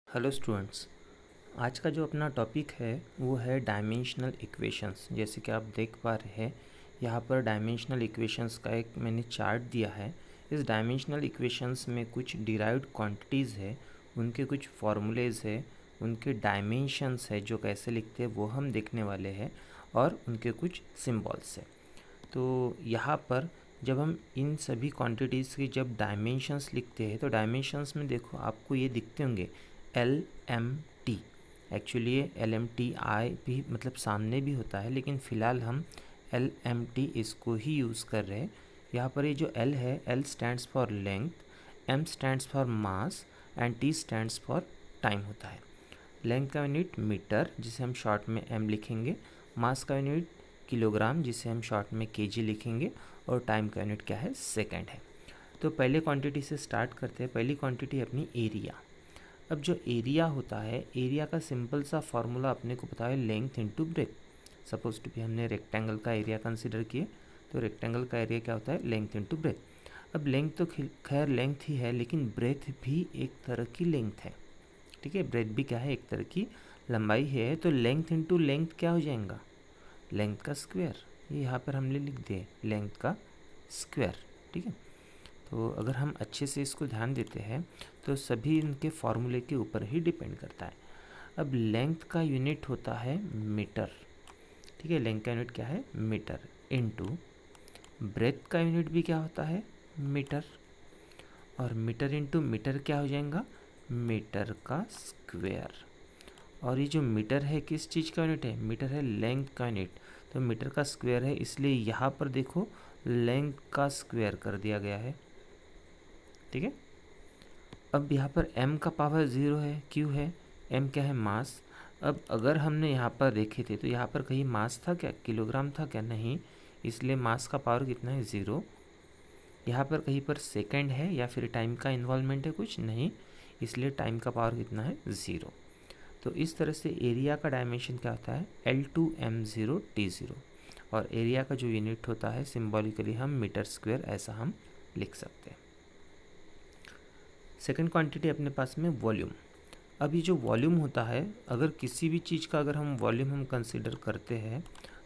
Hello students. आज का जो अपना टॉपिक है वो है डायमेंशनल इक्वेशंस। जैसे कि आप देख पा रहे हैं यहाँ पर डायमेंशनल इक्वेशंस का एक मैंने चार्ट दिया है। इस डायमेंशनल इक्वेशंस में कुछ डिराइव्ड क्वांटिटीज़ है, उनके कुछ फार्मूलेज है, उनके डायमेंशंस है जो कैसे लिखते हैं वो हम देखने वाले हैं, और उनके कुछ सिंबल्स है। तो यहाँ पर जब हम इन सभी क्वांटिटीज़ की जब डायमेंशंस लिखते हैं तो डायमेंशंस में देखो आपको ये दिखते होंगे एल एम टी। एक्चुअली ये एल एम टी आई भी मतलब सामने भी होता है, लेकिन फ़िलहाल हम एल एम टी इसको ही यूज़ कर रहे हैं। यहाँ पर ये जो एल है, L stands for length, M stands for mass and T stands for time होता है। लेंथ का यूनिट मीटर जिसे हम शॉर्ट में एम लिखेंगे, मास का यूनिट किलोग्राम जिसे हम शॉर्ट में केजी लिखेंगे, और टाइम का यूनिट क्या है, सेकंड है। तो पहले क्वांटिटी से स्टार्ट करते हैं। पहली क्वांटिटी अपनी एरिया। अब जो एरिया होता है, एरिया का सिंपल सा फॉर्मूला अपने को पता है, लेंथ इनटू ब्रेथ। सपोज टू भी हमने रेक्टेंगल का एरिया कंसिडर किए तो रेक्टेंगल का एरिया क्या होता है, लेंथ इनटू ब्रेथ। अब लेंथ तो खैर लेंथ ही है, लेकिन ब्रेथ भी एक तरह की लेंथ है। ठीक है, ब्रेथ भी क्या है, एक तरह की लंबाई है। तो लेंथ इनटू लेंथ क्या हो जाएगा, लेंथ का स्क्वायर। ये यहाँ पर हमने लिख दिए लेंथ का स्क्वायर। ठीक है, तो अगर हम अच्छे से इसको ध्यान देते हैं तो सभी इनके फॉर्मूले के ऊपर ही डिपेंड करता है। अब लेंथ का यूनिट होता है मीटर। ठीक है, लेंथ का यूनिट क्या है, मीटर, इनटू ब्रेथ का यूनिट भी क्या होता है, मीटर, और मीटर इनटू मीटर क्या हो जाएगा, मीटर का स्क्वायर। और ये जो मीटर है किस चीज़ का यूनिट है, मीटर है लेंथ का यूनिट, तो मीटर का स्क्वायर है, इसलिए यहाँ पर देखो लेंथ का स्क्वायर कर दिया गया है। ठीक है, अब यहाँ पर m का पावर 0 है, q है, m क्या है, मास। अब अगर हमने यहाँ पर देखे थे तो यहाँ पर कहीं मास था क्या, किलोग्राम था क्या, नहीं, इसलिए मास का पावर कितना है, 0। यहाँ पर कहीं पर सेकंड है या फिर टाइम का इन्वॉल्वमेंट है, कुछ नहीं, इसलिए टाइम का पावर कितना है, 0। तो इस तरह से एरिया का डायमेंशन क्या होता है, L2m0T0, और एरिया का जो यूनिट होता है सिम्बॉलिकली हम मीटर स्क्वायर ऐसा हम लिख सकते हैं। सेकंड क्वांटिटी अपने पास में वॉल्यूम। अब ये जो वॉल्यूम होता है, अगर किसी भी चीज़ का अगर हम वॉल्यूम हम कंसिडर करते हैं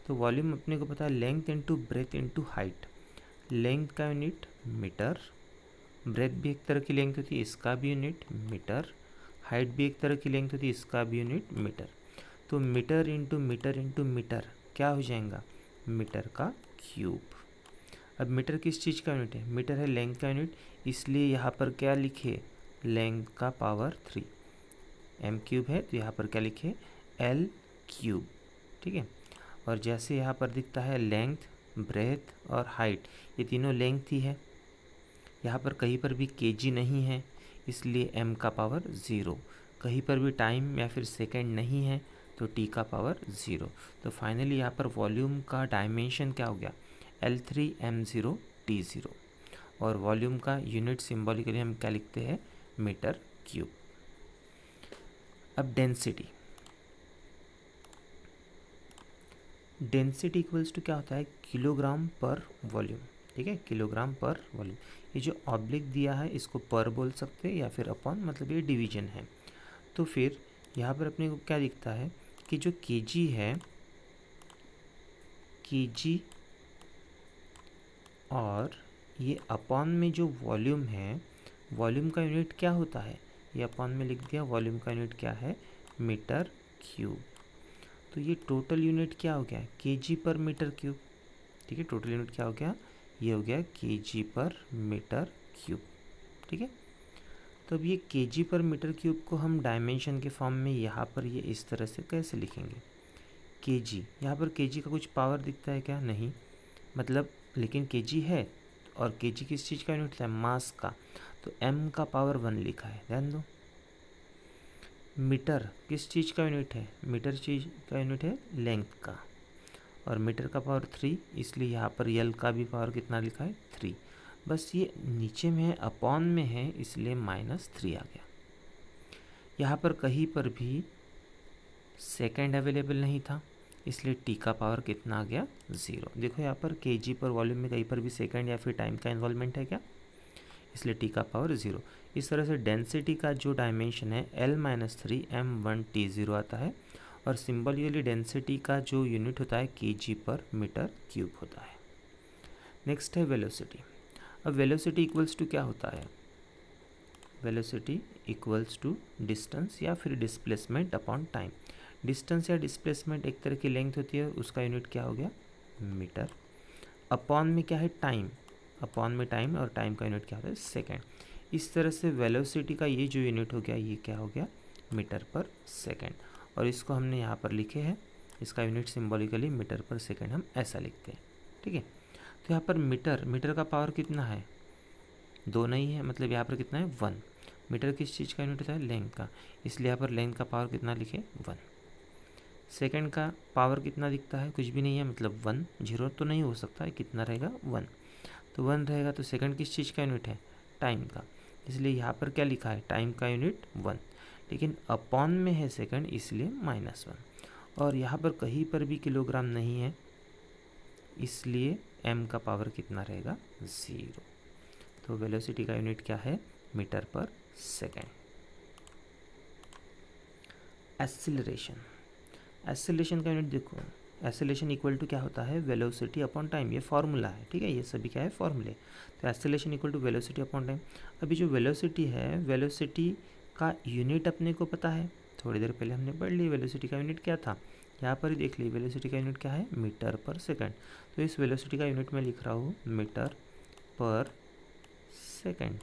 तो वॉल्यूम अपने को पता है length into breath into height. Length का यूनिट मीटर, ब्रेथ भी एक तरह की लेंथ होती है, इसका भी यूनिट मीटर, हाइट भी एक तरह की लेंथ होती है, इसका भी यूनिट मीटर। तो metre into metre into metre क्या हो जाएगा, मीटर का क्यूब। अब मीटर किस चीज़ का यूनिट है, मीटर है लेंथ का यूनिट, इसलिए यहाँ पर क्या लिखे, लेंथ का पावर 3, m क्यूब है तो यहाँ पर क्या लिखे, l क्यूब। ठीक है, और जैसे यहाँ पर दिखता है लेंथ, ब्रेथ और हाइट, ये तीनों लेंथ ही है। यहाँ पर कहीं पर भी केजी नहीं है, इसलिए m का पावर 0। कहीं पर भी टाइम या फिर सेकंड नहीं है तो t का पावर 0। तो फाइनली यहाँ पर वॉल्यूम का डायमेंशन क्या हो गया, L3m0T0, और वॉल्यूम का यूनिट सिंबॉलिकली हम क्या लिखते हैं, मीटर क्यूब। अब डेंसिटी, डेंसिटी इक्वल्स टू क्या होता है, किलोग्राम पर वॉल्यूम। ठीक है, किलोग्राम पर वॉल्यूम। ये जो ऑब्लिक दिया है इसको पर बोल सकते हैं या फिर अपॉन, मतलब ये डिवीजन है। तो फिर यहाँ पर अपने को क्या दिखता है कि जो केजी है, केजी और ये अपॉन में जो वॉल्यूम है, वॉल्यूम का यूनिट क्या होता है, ये अपॉन में लिख दिया, वॉल्यूम का यूनिट क्या है, मीटर क्यूब। तो ये टोटल यूनिट क्या हो गया, केजी पर मीटर क्यूब। ठीक है, टोटल यूनिट क्या हो गया, ये हो गया केजी पर मीटर क्यूब। ठीक है, तो अब ये केजी पर मीटर क्यूब को हम डायमेंशन के फॉर्म में यहाँ पर ये इस तरह से कैसे लिखेंगे, केजी, यहाँ पर केजी का कुछ पावर दिखता है क्या, नहीं, मतलब लेकिन केजी है, और केजी किस चीज़ का यूनिट है, मास का, तो m का पावर 1 लिखा है, ध्यान दो। मीटर किस चीज़ का यूनिट है, मीटर चीज़ का यूनिट है लेंथ का, और मीटर का पावर 3, इसलिए यहाँ पर यल का भी पावर कितना लिखा है, 3। बस ये नीचे में है, अपॉन में है, इसलिए -3 आ गया। यहाँ पर कहीं पर भी सेकंड अवेलेबल नहीं था, इसलिए टी का पावर कितना आ गया, 0। देखो यहाँ पर केजी पर वॉल्यूम में कहीं पर भी सेकंड या फिर टाइम का इन्वॉल्वमेंट है क्या, इसलिए टी का पावर 0। इस तरह से डेंसिटी का जो डायमेंशन है L-3m1T0 आता है और सिंबॉलिकली डेंसिटी का जो यूनिट होता है kg/m³ होता है। नेक्स्ट है वेलोसिटी। अब वेलोसिटी इक्वल्स टू क्या होता है? वेलोसिटी इक्वल्स टू डिस्टेंस या फिर डिस्प्लेसमेंट अपॉन टाइम। डिस्टेंस या डिस्प्लेसमेंट एक तरह की लेंथ होती है, उसका यूनिट क्या हो गया? मीटर। अपॉन में क्या है? टाइम। अपॉन में टाइम, और टाइम का यूनिट क्या होता है? सेकेंड। इस तरह से वेलोसिटी का ये जो यूनिट हो गया, ये क्या हो गया? मीटर पर सेकेंड। और इसको हमने यहाँ पर लिखे हैं, इसका यूनिट सिंबॉलिकली मीटर पर सेकेंड हम ऐसा लिखते हैं। ठीक है, तो यहाँ पर मीटर का पावर कितना है? 2 नहीं है, मतलब यहाँ पर कितना है? 1। मीटर किस चीज़ का यूनिट होता है? लेंथ का, इसलिए यहाँ पर लेंथ का पावर कितना लिखे? 1। सेकंड का पावर कितना दिखता है? कुछ भी नहीं है, मतलब 1, 0 तो नहीं हो सकता है, कितना रहेगा? 1। तो 1 रहेगा, तो सेकंड किस चीज़ का यूनिट है? टाइम का, इसलिए यहाँ पर क्या लिखा है? टाइम का यूनिट 1, लेकिन अपॉन में है सेकंड, इसलिए -1। और यहाँ पर कहीं पर भी किलोग्राम नहीं है, इसलिए m का पावर कितना रहेगा? 0। तो वेलोसिटी का यूनिट क्या है? मीटर पर सेकेंड। एक्सीलरेशन। एक्सीलरेशन का यूनिट देखो, एक्सीलरेशन इक्वल टू क्या होता है? Velocity upon time. ये फॉर्मूला है, ठीक है, ये सभी क्या है? फॉर्मूले। तो acceleration equal to velocity upon time. अभी जो वेलोसिटी है, वेलोसिटी का यूनिट अपने को पता है, थोड़ी देर पहले हमने पढ़ ली वेलोसिटी का यूनिट क्या था, यहाँ पर ही देख ली। वेलोसिटी का यूनिट क्या है? मीटर पर सेकेंड। तो इस वेलोसिटी का यूनिट मैं लिख रहा हूँ मीटर पर सेकेंड।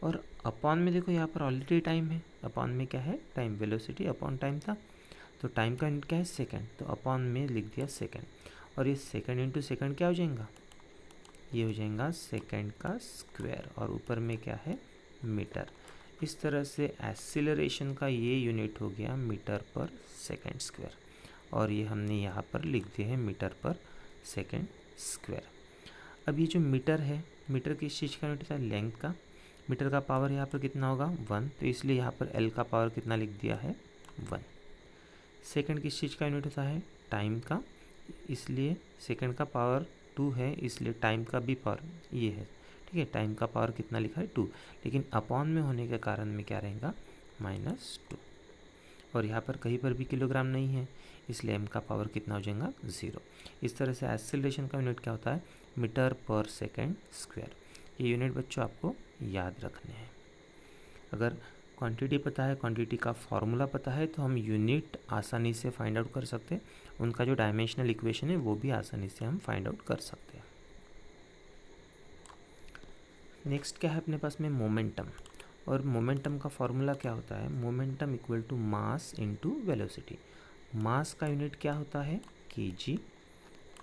और अपॉन में देखो, यहाँ पर ऑलरेडी टाइम है, अपॉन में क्या है? टाइम। वेलोसिटी अपॉन टाइम था, तो टाइम का यूनिट क्या है? सेकंड, तो अपॉन में लिख दिया सेकंड। और ये सेकंड इंटू सेकंड क्या हो जाएगा? ये हो जाएगा सेकंड का स्क्वायर, और ऊपर में क्या है? मीटर। इस तरह से एक्सीलरेशन का ये यूनिट हो गया मीटर पर सेकंड स्क्वायर, और ये हमने यहाँ पर लिख दिए हैं मीटर पर सेकंड स्क्वायर। अब ये जो मीटर है, मीटर किस चीज़ का यूनिट है? लेंथ का। मीटर का पावर यहाँ पर कितना होगा? 1, तो इसलिए यहाँ पर L का पावर कितना लिख दिया है? 1। सेकंड किस चीज़ का यूनिट होता है? टाइम का, इसलिए सेकंड का पावर 2 है, इसलिए टाइम का भी पावर ये है। ठीक है, टाइम का पावर कितना लिखा है? 2, लेकिन अपॉन में होने के कारण में क्या रहेगा? -2। और यहाँ पर कहीं पर भी किलोग्राम नहीं है, इसलिए m का पावर कितना हो जाएगा? 0। इस तरह से एक्सीलरेशन का यूनिट क्या होता है? मीटर पर सेकेंड स्क्वायर। ये यूनिट बच्चों आपको याद रखने हैं। अगर क्वांटिटी पता है, क्वांटिटी का फॉर्मूला पता है, तो हम यूनिट आसानी से फाइंड आउट कर सकते हैं। उनका जो डायमेंशनल इक्वेशन है वो भी आसानी से हम फाइंड आउट कर सकते हैं। नेक्स्ट क्या है अपने पास में? मोमेंटम। और मोमेंटम का फॉर्मूला क्या होता है? Momentum equal to mass into velocity. Mass का यूनिट क्या होता है? kg,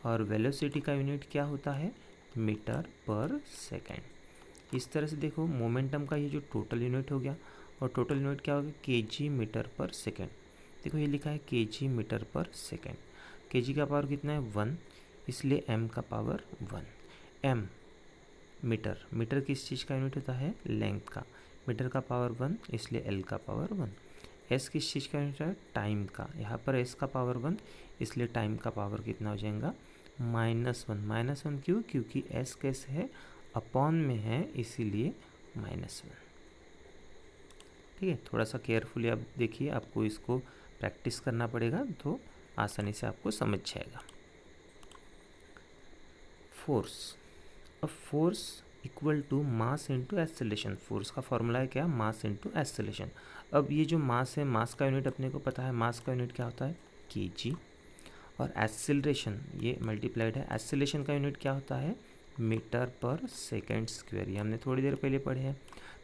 और वेलोसिटी का यूनिट क्या होता है? मीटर पर सेकेंड। इस तरह से देखो, मोमेंटम का ये जो टोटल यूनिट हो गया, और टोटल यूनिट क्या होगा? kg मीटर पर सेकेंड। देखो ये लिखा है kg मीटर पर सेकेंड। kg का पावर कितना है? 1, इसलिए m का पावर 1। m मीटर, मीटर किस चीज़ का यूनिट होता है? लेंथ का। मीटर का पावर 1, इसलिए L का पावर 1। S किस चीज़ का यूनिट है? टाइम का। यहाँ पर S का पावर 1, इसलिए टाइम का पावर कितना हो जाएगा? -1। -1 क्यों? क्योंकि S कैसे है? अपॉन में है, इसीलिए -1। ठीक है, थोड़ा सा केयरफुली आप देखिए, आपको इसको प्रैक्टिस करना पड़ेगा, तो आसानी से आपको समझ जाएगा। फोर्स। अब force equal to mass into acceleration. Force का फॉर्मूला है क्या? Mass into acceleration. अब ये जो मास है, मास का यूनिट अपने को पता है, मास का यूनिट क्या होता है? kg। और एक्सेलरेशन ये मल्टीप्लाइड है, एक्सेलरेशन का यूनिट क्या होता है? मीटर पर सेकेंड स्क्वायर। ये हमने थोड़ी देर पहले पढ़े हैं।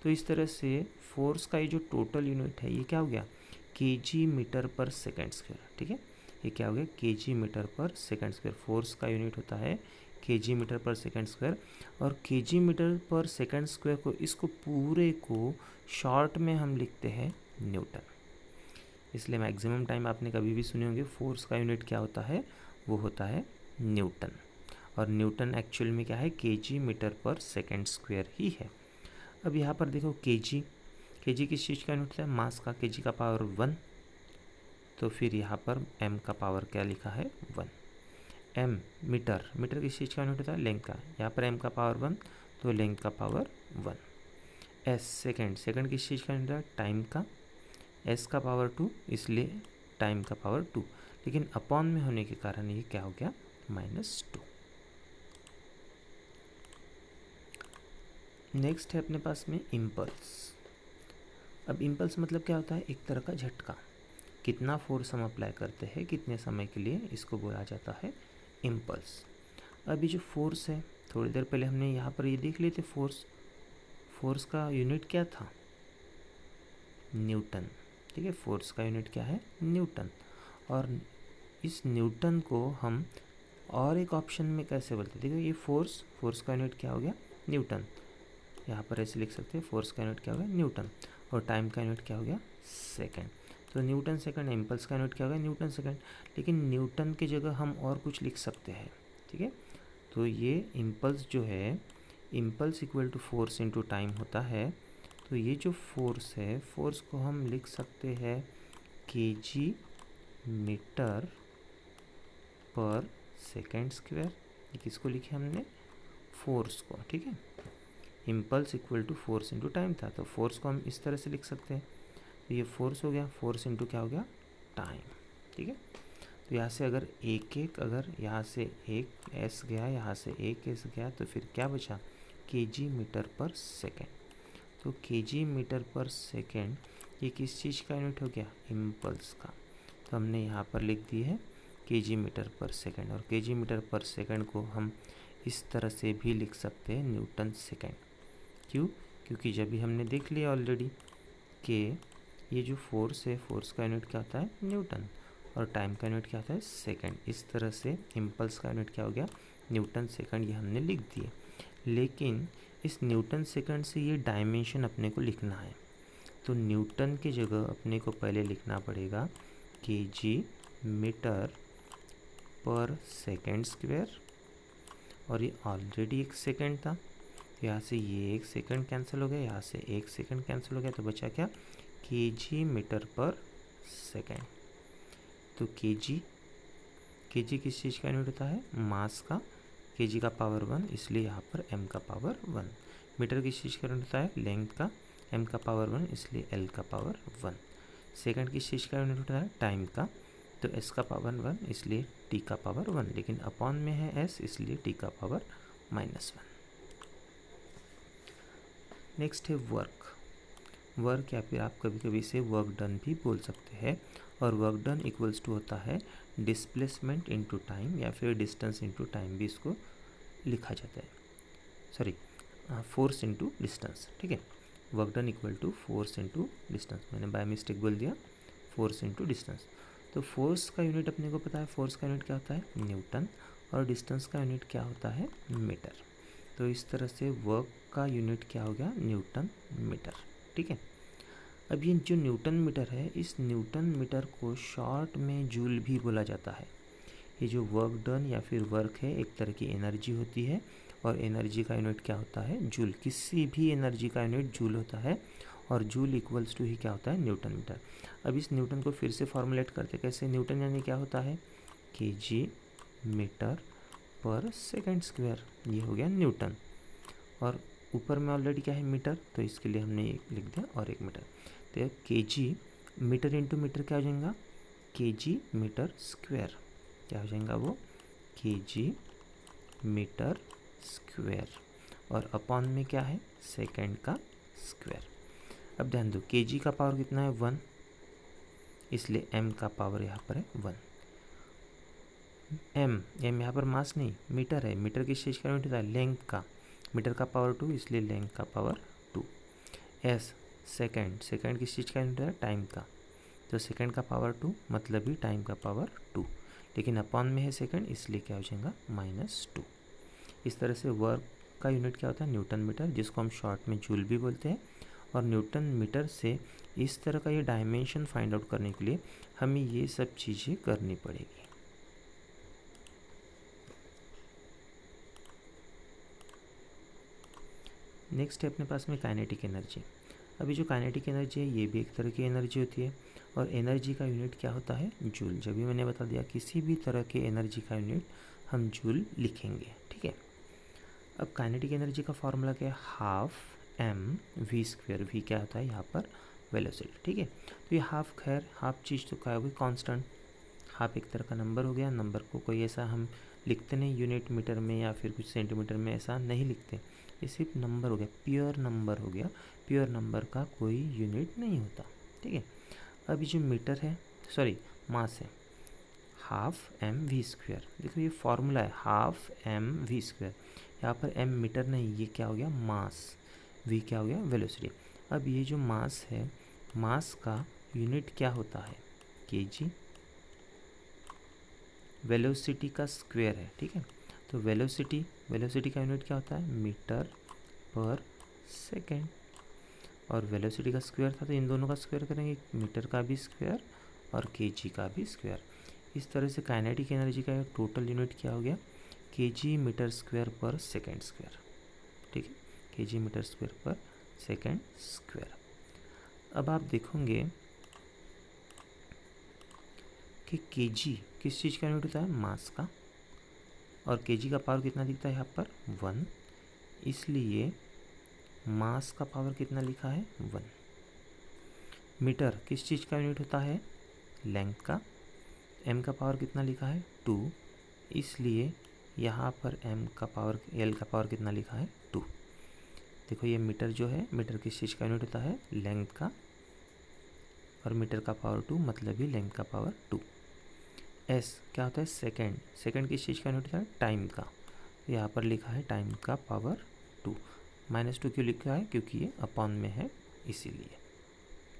तो इस तरह से फोर्स का ये जो टोटल यूनिट है, ये क्या हो गया? kg मीटर पर सेकेंड स्क्वायर। ठीक है, ये क्या हो गया? kg मीटर पर सेकेंड स्क्वायर। फोर्स का यूनिट होता है kg मीटर पर सेकेंड स्क्वायर, और kg मीटर पर सेकेंड स्क्वायर को, इसको पूरे को शॉर्ट में हम लिखते हैं न्यूटन। इसलिए मैक्सिमम टाइम आपने कभी भी सुने होंगे, फोर्स का यूनिट क्या होता है? वो होता है न्यूटन। और न्यूटन एक्चुअल में क्या है? kg मीटर पर सेकेंड स्क्वायर ही है। अब यहाँ पर देखो kg किस चीज़ का यूनिट है? मास का। kg का पावर 1, तो फिर यहाँ पर m का पावर क्या लिखा है? 1। m मीटर किस चीज़ का यूनिट होता है? लेंथ का। यहाँ पर m का पावर 1, तो लेंथ का पावर 1। एस सेकेंड, सेकेंड किस चीज़ का यूनिट है? टाइम का। एस का पावर 2 इसलिए टाइम का पावर 2, लेकिन अपॉन में होने के कारण ये क्या हो गया? -2। नेक्स्ट है अपने पास में इम्पल्स। अब इम्पल्स मतलब क्या होता है? एक तरह का झटका। कितना फोर्स हम अप्लाई करते हैं कितने समय के लिए, इसको बोला जाता है इम्पल्स। अब ये जो फोर्स है, थोड़ी देर पहले हमने यहाँ पर ये देख लिए थे फोर्स का यूनिट क्या था? न्यूटन। ठीक है, फोर्स का यूनिट क्या है? न्यूटन। और इस न्यूटन को हम और एक ऑप्शन में कैसे बोलते हैं? देखो ये फोर्स का यूनिट क्या हो गया? न्यूटन। यहाँ पर ऐसे लिख सकते हैं, फोर्स का यूनिट क्या हो गया? न्यूटन। और टाइम का यूनिट क्या हो गया? सेकेंड। तो न्यूटन सेकेंड। इम्पल्स का यूनिट क्या हो गया? Newton second. लेकिन न्यूटन की जगह हम और कुछ लिख सकते हैं। ठीक है, तो ये इम्पल्स जो है, impulse equal to force into time होता है। तो ये जो फोर्स है, फोर्स को हम लिख सकते हैं kg मीटर पर सेकेंड स्क्वायर। ये किसको लिखे हमने? फोर्स को। ठीक है, impulse equal to force into time था, तो फोर्स को हम इस तरह से लिख सकते हैं। तो ये फोर्स हो गया, फोर्स इनटू क्या हो गया? टाइम। ठीक है, तो यहाँ से अगर अगर यहाँ से एक एस गया, यहाँ से एक एस गया, तो फिर क्या बचा? kg मीटर पर सेकेंड। तो kg मीटर पर सेकेंड ये किस चीज़ का यूनिट हो गया? इम्पल्स का। तो हमने यहाँ पर लिख दी है kg मीटर पर सेकेंड। और kg मीटर पर सेकेंड को हम इस तरह से भी लिख सकते हैं, न्यूटन सेकेंड। क्यों? क्योंकि जब भी हमने देख लिया ऑलरेडी कि ये जो फोर्स है, फोर्स का यूनिट क्या होता है? न्यूटन। और टाइम का यूनिट क्या होता है? सेकेंड। इस तरह से इम्पल्स का यूनिट क्या हो गया? Newton second. ये हमने लिख दिए। लेकिन इस न्यूटन सेकेंड से ये डायमेंशन अपने को लिखना है, तो न्यूटन की जगह अपने को पहले लिखना पड़ेगा kg मीटर पर सेकेंड स्क्वायर। और ये ऑलरेडी एक सेकेंड था, यहाँ से ये एक सेकंड कैंसिल हो गया, यहाँ से एक सेकंड कैंसिल हो गया, तो बचा क्या? kg मीटर पर सेकेंड। तो kg किस चीज़ का यूनिट होता है? मास का। kg का पावर 1, इसलिए यहाँ पर m का पावर 1। मीटर किस चीज़ का यूनिट होता है? लेंथ का। m का पावर 1, इसलिए l का पावर 1। सेकंड किस चीज़ का यूनिट होता है? टाइम का। तो s का पावर 1, इसलिए t का पावर 1। लेकिन अपॉन में है s, इसलिए t का पावर -1। नेक्स्ट है वर्क या फिर आप कभी कभी इसे वर्क डन भी बोल सकते हैं। और वर्क डन इक्वल्स टू होता है डिस्प्लेसमेंट इनटू टाइम, या फिर डिस्टेंस इनटू टाइम भी इसको लिखा जाता है। Sorry, force into distance. ठीक है, work done equal to force into distance. मैंने बाय मिस्टेक बोल दिया फोर्स इनटू डिस्टेंस। तो फोर्स का यूनिट अपने को पता है, फोर्स का यूनिट क्या होता है? न्यूटन। और डिस्टेंस का यूनिट क्या होता है? मीटर। तो इस तरह से वर्क का यूनिट क्या हो गया? Newton metre. ठीक है, अब ये जो न्यूटन मीटर है, इस न्यूटन मीटर को शॉर्ट में जूल भी बोला जाता है। ये जो वर्क डन या फिर वर्क है, एक तरह की एनर्जी होती है, और एनर्जी का यूनिट क्या होता है? जूल। किसी भी एनर्जी का यूनिट जूल होता है, और जूल इक्वल्स टू ही क्या होता है? Newton metre. अब इस न्यूटन को फिर से फॉर्मुलेट करते कैसे? न्यूटन यानी क्या होता है? kg मीटर पर सेकेंड स्क्वायर। ये हो गया न्यूटन। और ऊपर में ऑलरेडी क्या है? मीटर, तो इसके लिए हमने एक लिख दिया और एक मीटर। तो kg मीटर इंटू मीटर क्या हो जाएगा? kg metre square. क्या हो जाएगा वो? kg metre square. और अपॉन में क्या है? सेकेंड का स्क्वायर। अब ध्यान दो, kg का पावर कितना है? 1, इसलिए m का पावर यहाँ पर है 1। m यहाँ पर मास नहीं, मीटर है। मीटर किस चीज़ का यूनिट होता है? लेंथ का। मीटर का पावर 2, इसलिए लेंथ का पावर 2। s सेकेंड किस चीज़ का यूनिट है? टाइम का। तो सेकेंड का पावर 2, मतलब ही टाइम का पावर 2। लेकिन अपॉन में है सेकेंड, इसलिए क्या हो जाएगा? -2। इस तरह से वर्क का यूनिट क्या होता है? न्यूटन मीटर, जिसको हम शॉर्ट में जूल भी बोलते हैं। और न्यूटन मीटर से इस तरह का ये डायमेंशन फाइंड आउट करने के लिए हमें ये सब चीज़ें करनी पड़ेगी। नेक्स्ट है अपने पास में काइनेटिक एनर्जी। अभी जो काइनेटिक एनर्जी है, ये भी एक तरह की एनर्जी होती है, और एनर्जी का यूनिट क्या होता है? जूल। जब भी मैंने बता दिया, किसी भी तरह के एनर्जी का यूनिट हम जूल लिखेंगे। ठीक है, अब काइनेटिक एनर्जी का फॉर्मूला क्या है? Half M V square, V क्या होता है यहाँ पर वेलोसिटी, ठीक है। तो ये हाफ, खैर हाफ चीज़ तो क्या होगी, कांस्टेंट। हाफ एक तरह का नंबर हो गया, नंबर को कोई ऐसा हम लिखते नहीं यूनिट मीटर में या फिर कुछ सेंटीमीटर में, ऐसा नहीं लिखते, ये सिर्फ नंबर हो गया, प्योर नंबर हो गया। प्योर नंबर का कोई यूनिट नहीं होता, ठीक है। अभी जो मीटर है, सॉरी मास है, हाफ एम वी स्क्वेयर, देखो ये फॉर्मूला है हाफ एम वी स्क्वेयर, यहाँ पर एम मीटर नहीं, ये क्या हो गया मास, वी क्या हो गया वेलोसिटी। अब ये जो मास है, मास का यूनिट क्या होता है केजी, वेलोसिटी का स्क्वायर है, ठीक है। तो वेलोसिटी का यूनिट क्या होता है मीटर पर सेकेंड, और वेलोसिटी का स्क्वायर था तो इन दोनों का स्क्वायर करेंगे, मीटर का भी स्क्वायर और केजी का भी स्क्वायर। इस तरह से काइनेटिक एनर्जी का टोटल यूनिट क्या हो गया केजी मीटर स्क्वायर पर सेकेंड स्क्वायर, ठीक है, केजी मीटर स्क्वायर पर सेकेंड स्क्वायर। अब आप देखोगे कि केजी किस चीज़ का यूनिट होता है मास का, और केजी का पावर कितना दिखता है यहाँ पर 1, इसलिए मास का पावर कितना लिखा है 1। मीटर किस चीज़ का यूनिट होता है लेंथ का, एम का पावर कितना लिखा है 2, इसलिए यहाँ पर एम का पावर, एल का पावर कितना लिखा है 2। देखो ये मीटर जो है, मीटर किस चीज़ का यूनिट होता है लेंथ का, और मीटर का पावर 2 मतलब ही लेंथ का पावर 2। एस क्या होता है सेकेंड, सेकेंड किस चीज़ का यूनिट होता है टाइम का, तो यहाँ पर लिखा है टाइम का पावर 2। -2 क्यों लिखा है क्योंकि ये अपॉन में है इसीलिए,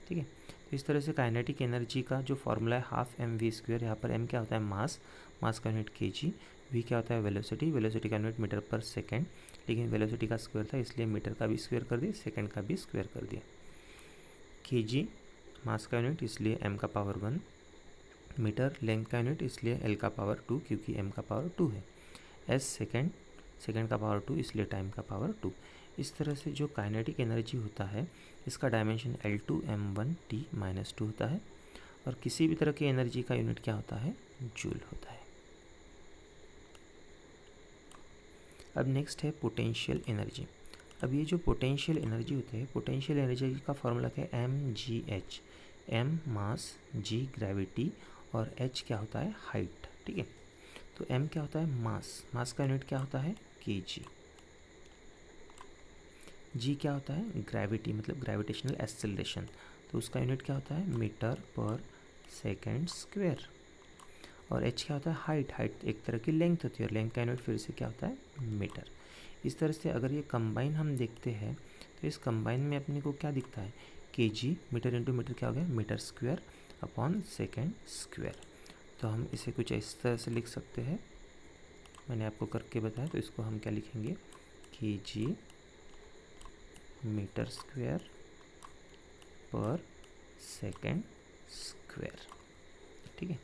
ठीक है। तो इस तरह से काइनेटिक एनर्जी का जो फॉर्मूला है हाफ एम वी स्क्वेयर, यहाँ पर एम क्या होता है मास, मास का यूनिट केजी, वी क्या होता है वेलोसिटी, वेलोसिटी का यूनिट मीटर पर सेकेंड, लेकिन वेलोसिटी का स्क्वायर था इसलिए मीटर का भी स्क्वायर कर दिया, सेकेंड का भी स्क्वायर कर दिया। केजी मास का यूनिट इसलिए एम का पावर 1, मीटर लेंथ का यूनिट इसलिए एल का पावर 2 क्योंकि एम का पावर 2 है, एस सेकेंड, सेकेंड का पावर 2 इसलिए टाइम का पावर 2। इस तरह से जो काइनेटिक एनर्जी होता है इसका डायमेंशन L2m1t-2 होता है, और किसी भी तरह की एनर्जी का यूनिट क्या होता है जूल होता है। अब नेक्स्ट है पोटेंशियल एनर्जी। अब ये जो पोटेंशियल एनर्जी होती है, पोटेंशियल एनर्जी का फॉर्मूला क्या है mgh, m मास, g ग्रेविटी और h क्या होता है हाइट, ठीक है। तो m क्या होता है मास, मास का यूनिट क्या होता है kg, g क्या होता है ग्रेविटी मतलब ग्रेविटेशनल एक्सेलरेशन, तो उसका यूनिट क्या होता है मीटर पर सेकेंड स्क्वायर, और h क्या होता है हाइट, हाइट एक तरह की लेंथ होती है और लेंथ का यूनिट फिर से क्या होता है मीटर। इस तरह से अगर ये कंबाइन हम देखते हैं तो इस कंबाइन में अपने को क्या दिखता है केजी, मीटर इंटू मीटर क्या हो गया metre square upon second square. तो हम इसे कुछ इस तरह से लिख सकते हैं, मैंने आपको करके बताया, तो इसको हम क्या लिखेंगे केजी मीटर स्क्वायर पर सेकेंड स्क्वायर, ठीक है।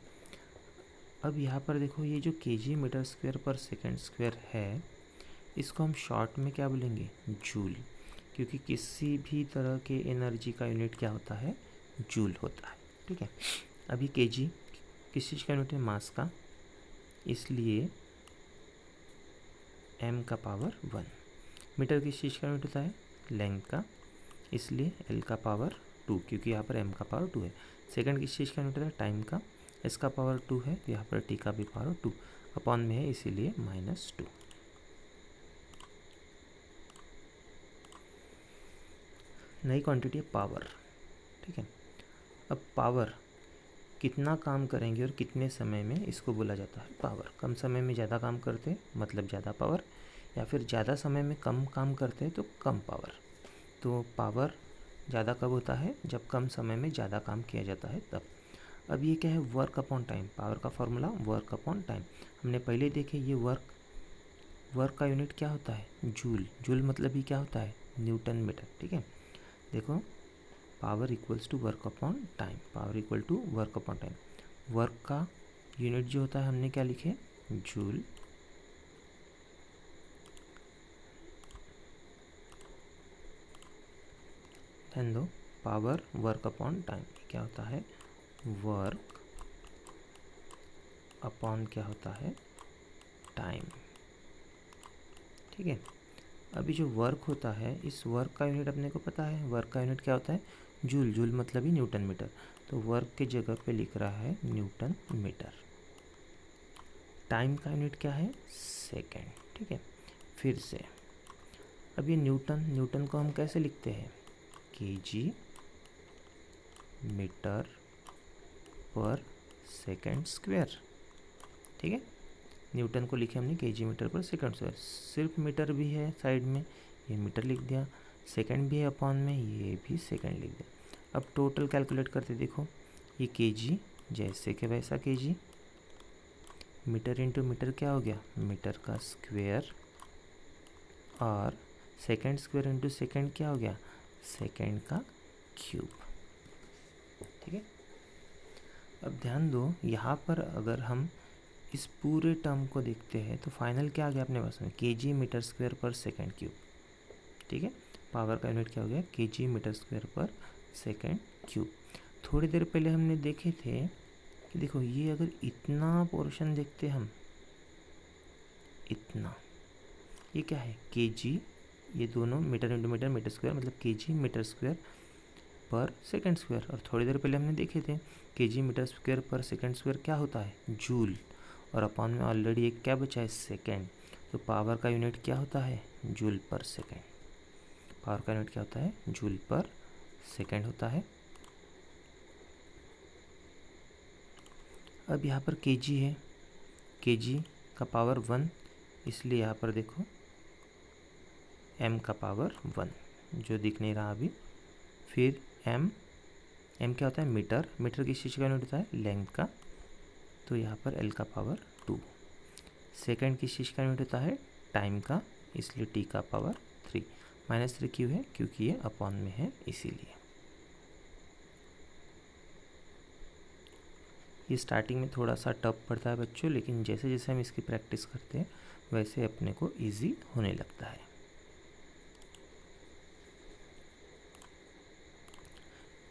अब यहाँ पर देखो ये जो केजी मीटर स्क्वायर पर सेकेंड स्क्वायर है इसको हम शॉर्ट में क्या बोलेंगे जूल, क्योंकि किसी भी तरह के एनर्जी का यूनिट क्या होता है जूल होता है, ठीक है। अभी केजी किस चीज़ का यूनिट है मास का, इसलिए m का पावर 1। मीटर किस चीज़ का यूनिट होता है लेंथ का, इसलिए l का पावर 2 क्योंकि यहाँ पर m का पावर 2 है। सेकंड किस चीज़ का यूनिट होता है टाइम का, s का पावर 2 है तो यहाँ पर t का भी पावर 2 अपॉन में है इसीलिए -2। नई क्वांटिटी है पावर, ठीक है। अब पावर कितना काम करेंगे और कितने समय में इसको बोला जाता है पावर। कम समय में ज़्यादा काम करते मतलब ज़्यादा पावर, या फिर ज़्यादा समय में कम काम करते हैं तो कम पावर। तो पावर ज़्यादा कब होता है जब कम समय में ज़्यादा काम किया जाता है तब। अब ये क्या है वर्क अपॉन टाइम, पावर का फॉर्मूला वर्क अपॉन टाइम हमने पहले देखे। ये वर्क का यूनिट क्या होता है जूल, जूल मतलब ही क्या होता है न्यूटन मीटर, ठीक है। देखो power equals to work upon time, power equal to work upon time. Work का यूनिट जो होता है हमने क्या लिखे जूल, ध्यान दो पावर वर्क अपॉन टाइम क्या होता है वर्क अपॉन क्या होता है टाइम, ठीक है। अभी जो वर्क होता है, इस वर्क का यूनिट अपने को पता है, वर्क का यूनिट क्या होता है, जूल। जूल मतलब ही न्यूटन मीटर। तो वर्क के जगह पे लिख रहा है न्यूटन मीटर। टाइम का यूनिट क्या है, सेकेंड। ठीक है, फिर से अब ये न्यूटन को हम कैसे लिखते हैं, केजी मीटर पर सेकेंड स्क्वायर। ठीक है, न्यूटन को लिखे हमने केजी मीटर पर सेकंड स्क्वायर। सिर्फ मीटर भी है साइड में, ये मीटर लिख दिया, सेकंड भी है अपॉन में, ये भी सेकंड लिख दिया। अब टोटल कैलकुलेट करते देखो, ये केजी जैसे कि वैसा केजी, मीटर इंटू मीटर क्या हो गया, मीटर का स्क्वायर, और सेकंड स्क्वायर इंटू सेकंड क्या हो गया, सेकंड का क्यूब। ठीक है, अब ध्यान दो, यहाँ पर अगर हम इस पूरे टर्म को देखते हैं तो फाइनल क्या आ गया अपने पास में, केजी मीटर स्क्वायर पर सेकंड क्यूब। ठीक है, पावर का यूनिट क्या हो गया, केजी मीटर स्क्वायर पर सेकंड क्यूब। थोड़ी देर पहले हमने देखे थे कि देखो, ये अगर इतना पोर्शन देखते हम, इतना, ये क्या है, केजी, ये दोनों metre into metre, metre square मतलब केजी मीटर स्क्वायर पर सेकंड स्क्वायर। और थोड़ी देर पहले हमने देखे थे केजी मीटर स्क्वायर पर सेकंड स्क्वायर क्या होता है, जूल, और अपॉन में ऑलरेडी एक क्या बचा है, सेकंड। तो पावर का यूनिट क्या होता है, जूल पर सेकंड। पावर का यूनिट क्या होता है, जूल पर सेकंड होता है। अब यहाँ पर केजी है, केजी का पावर 1, इसलिए यहाँ पर देखो m का पावर 1 जो दिख नहीं रहा अभी। फिर m क्या होता है, मीटर, मीटर किस चीज़ का यूनिट होता है, लेंथ का, तो यहाँ पर l का पावर 2। सेकंड किस चीज़ का यूनिट होता है, टाइम का, इसलिए t का पावर 3। -3 क्यों है, क्योंकि ये अपॉन में है इसीलिए। ये स्टार्टिंग में थोड़ा सा टफ पड़ता है बच्चों, लेकिन जैसे जैसे हम इसकी प्रैक्टिस करते हैं वैसे अपने को इजी होने लगता है।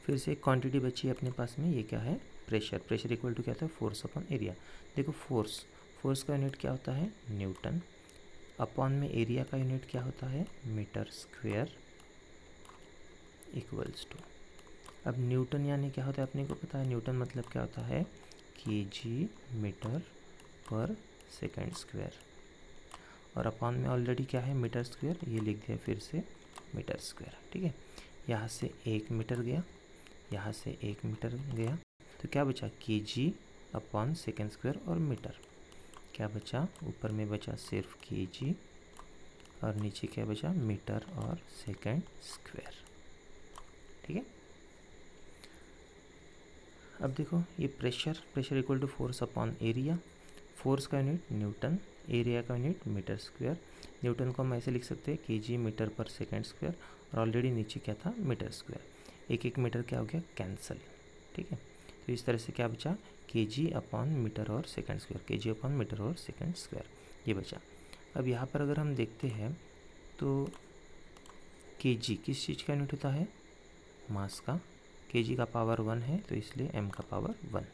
फिर से एक क्वांटिटी बची है अपने पास में, ये क्या है, प्रेशर। प्रेशर इक्वल टू क्या होता है, फोर्स अपॉन एरिया। देखो फोर्स का यूनिट क्या होता है, न्यूटन, अपॉन में एरिया का यूनिट क्या होता है, मीटर स्क्वायर, इक्वल्स टू, अब न्यूटन यानी क्या होता है अपने को पता है, न्यूटन मतलब क्या होता है, केजी मीटर पर सेकंड स्क्वायर, और अपॉन में ऑलरेडी क्या है, मीटर स्क्वायर, ये लिख दिया फिर से मीटर स्क्वायर। ठीक है, यहाँ से 1 मीटर गया, यहाँ से 1 मीटर गया, तो क्या बचा, केजी अपॉन सेकंड स्क्वायर और मीटर। क्या बचा, ऊपर में बचा सिर्फ केजी, और नीचे क्या बचा, मीटर और सेकंड स्क्वायर। ठीक है, अब देखो ये pressure equal to force upon area. Force का यूनिट न्यूटन, एरिया का यूनिट मीटर स्क्वायर। न्यूटन को हम ऐसे लिख सकते हैं केजी मीटर पर सेकंड स्क्वायर, और ऑलरेडी नीचे क्या था, मीटर स्क्वायर। एक मीटर क्या हो गया, कैंसिल। ठीक है, तो इस तरह से क्या बचा, केजी अपॉन मीटर और second square, K G upon metre और सेकंड स्क्वायर, ये बचा। अब यहाँ पर अगर हम देखते हैं तो केजी किस चीज़ का यूनिट होता है, मास का। केजी का पावर 1 है तो इसलिए m का पावर 1।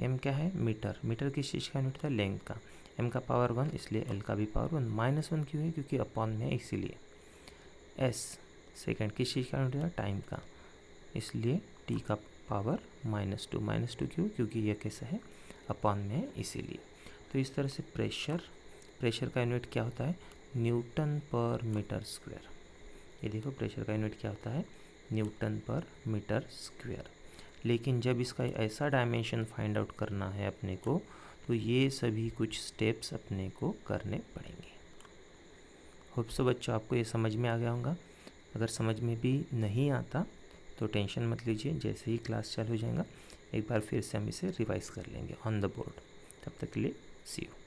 m क्या है, मीटर किस चीज़ का यूनिट था, लेंथ का। m का पावर 1 इसलिए l का भी पावर 1। -1 क्यों है, क्योंकि अपॉन में है इसीलिए। s सेकंड किस चीज़ का यूनिट था, टाइम का, इसलिए t का पावर -2 क्यों, क्योंकि यह कैसा है, अपॉन में है इसीलिए। तो इस तरह से प्रेशर का यूनिट क्या होता है, न्यूटन पर मीटर स्क्वायर। ये देखो प्रेशर का यूनिट क्या होता है, न्यूटन पर मीटर स्क्वायर। लेकिन जब इसका ऐसा डायमेंशन फाइंड आउट करना है अपने को, तो ये सभी कुछ स्टेप्स अपने को करने पड़ेंगे। होप सो बच्चों आपको ये समझ में आ गया होगा। अगर समझ में भी नहीं आता तो टेंशन मत लीजिए, जैसे ही क्लास चालू हो जाएगा एक बार फिर से हम इसे रिवाइज कर लेंगे ऑन द बोर्ड। तब तक के लिए सी यू।